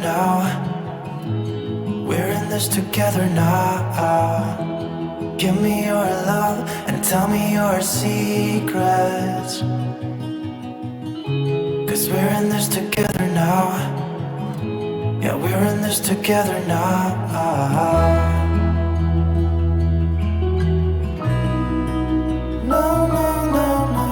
now. We're in this together now. Give me your love and tell me your secrets. 'Cause we're in this together now. Yeah, we're in this together now. No, no, no, no.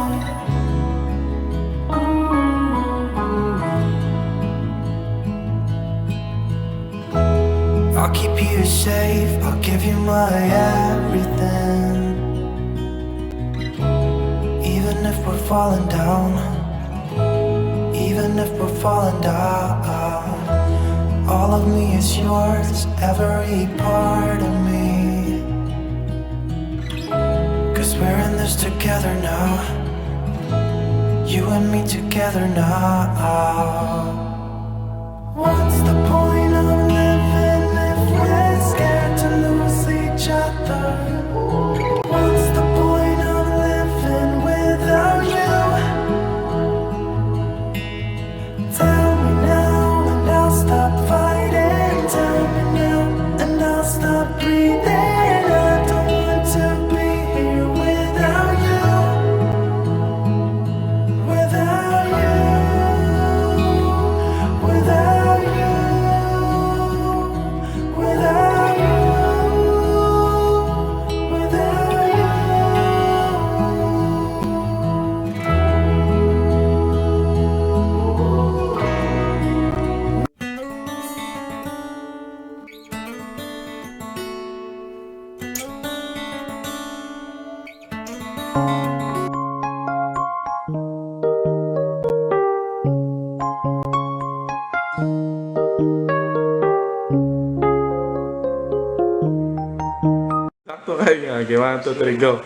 I'll keep you safe, I'll give you my everything. Even if we're falling down, even if we're falling down, all of me is yours, every part of me. 'Cause we're in this together now. You and me together now. What's the point of living if we're scared to lose each other? What's the point of living without you? Tell me now and I'll stop fighting. Tell me now and I'll stop breathing. I don't want to be here without you. Without you. Without you. Without you. Without you. Sakto kayo nga. Okay, 1, 2, 3, go.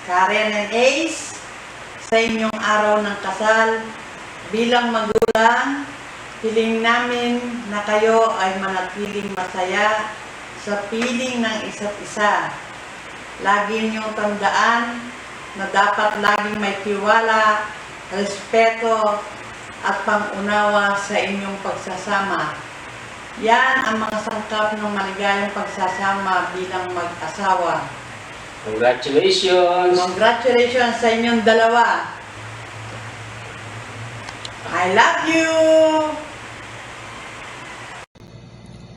Karen and Ace, sa inyong araw ng kasal, bilang magulang, hiling namin na kayo ay manatiling masaya sa piling ng isa't isa. Lagi niyong tandaan na dapat laging may tiwala, respeto, at pangunawa sa inyong pagsasama. Yan ang mga sangkap ng maligayang pagsasama bilang mag-asawa. Congratulations! Congratulations sa inyong dalawa. I love you!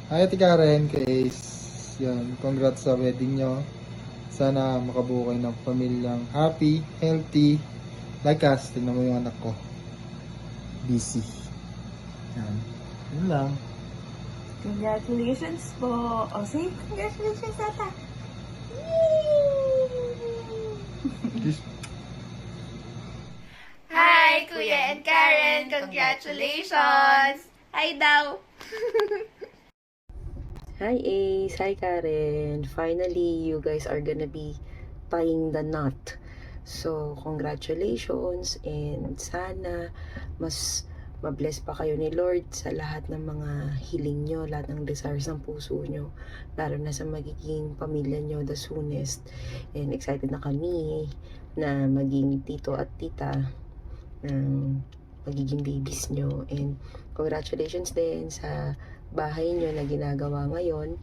Hi Ate Karen, kay Ace. Yan, congrats sa wedding nyo. Sana makabuo kayo ng pamilyang happy, healthy. Like us, tingnan mo yung anak ko. Busy. Yan. Yun lang. Congratulations po. O, say congratulations, Tata. Hi, Kuya and Karen! Congratulations! Hi daw! Hi Ace, hi Karen. Finally, you guys are gonna be tying the knot. So, congratulations and sana mas mabless pa kayo ni Lord sa lahat ng mga hiling nyo, lahat ng desires ng puso nyo, lalo na sa magiging pamilya nyo the soonest. And excited na kami na maging tito at tita ng magiging babies nyo. And congratulations din sa bahay nyo na ginagawa ngayon.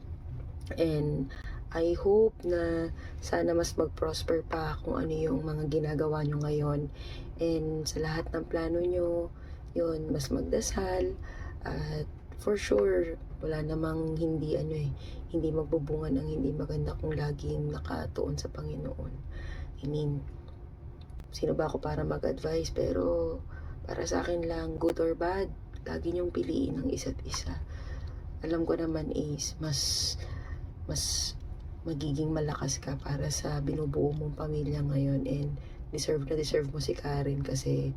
And I hope na sana mas mag-prosper pa kung ano yung mga ginagawa nyo ngayon. And sa lahat ng plano nyo, yun, mas magdasal. At for sure, wala namang hindi hindi magbubunga ng hindi maganda kung laging nakatuon sa Panginoon. I mean, sino ba ako para mag-advise? Pero para sa akin lang, good or bad, lagi niyong piliin ang isa't isa. Alam ko naman is mas magiging malakas ka para sa binubuo mong pamilya ngayon, and deserve mo si Karen kasi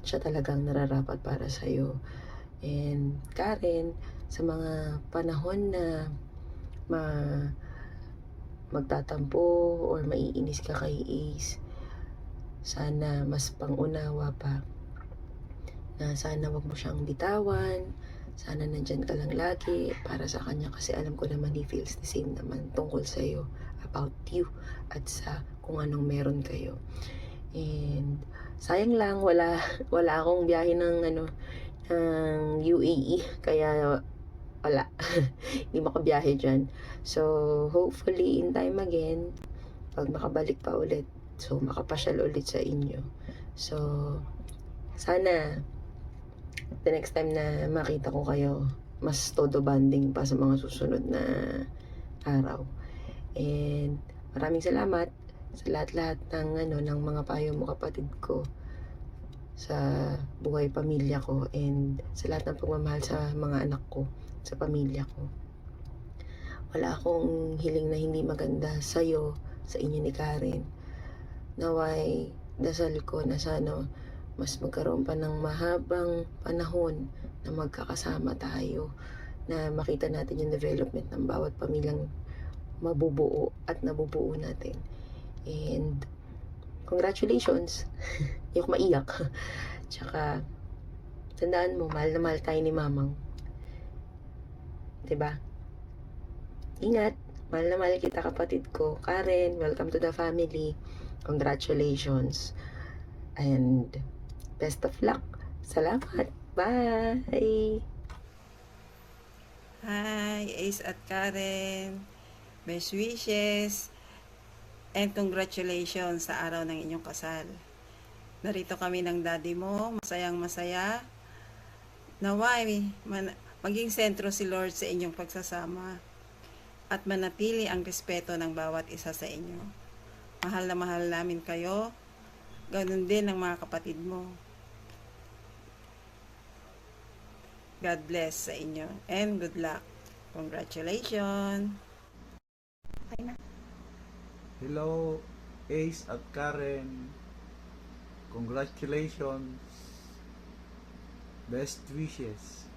siya talagang nararapat para sa'yo. And Karen, sa mga panahon na magtatampo or maiinis ka kay Ace, sana mas pangunawa pa na sana wag mo siyang bitawan. Sana nandyan ka lang lagi para sa kanya kasi alam ko naman he feels the same naman tungkol sa'yo, about you, at sa kung anong meron kayo. And sayang lang, wala akong biyahe ng ng UAE, kaya wala. Hindi makabiyahe dyan. So, hopefully, in time again, pag makabalik pa ulit, so, makapasyal ulit sa inyo. So, sana, the next time na makita ko kayo, mas todo banding pa sa mga susunod na araw. And, maraming salamat sa lahat-lahat ng mga payo mo, kapatid ko, sa buhay pamilya ko, and sa lahat ng pagmamahal sa mga anak ko, sa pamilya ko. Wala akong hiling na hindi maganda sa'yo, sa inyo ni Karen. Naway, dasal ko na sana mas magkaroon pa ng mahabang panahon na magkakasama tayo, na makita natin yung development ng bawat pamilyang mabubuo at nabubuo natin. And congratulations. Yung maiyak. Tsaka, tandaan mo, mahal na mahal tayo ni Mamang. 'Di ba? Ingat. Mahal na mahal kita, kapatid ko. Karen, welcome to the family. Congratulations. And best of luck. Salamat. Bye. Hi, Ace at Karen. Best wishes. And congratulations sa araw ng inyong kasal. Narito kami ng daddy mo. Masayang masaya. Naway, maging sentro si Lord sa inyong pagsasama. At manatili ang respeto ng bawat isa sa inyo. Mahal na mahal namin kayo. Ganun din ang mga kapatid mo. God bless sa inyo. And good luck. Congratulations. Hello, Ace at Karen. Congratulations. Best wishes.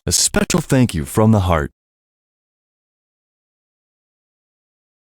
A special thank you from the heart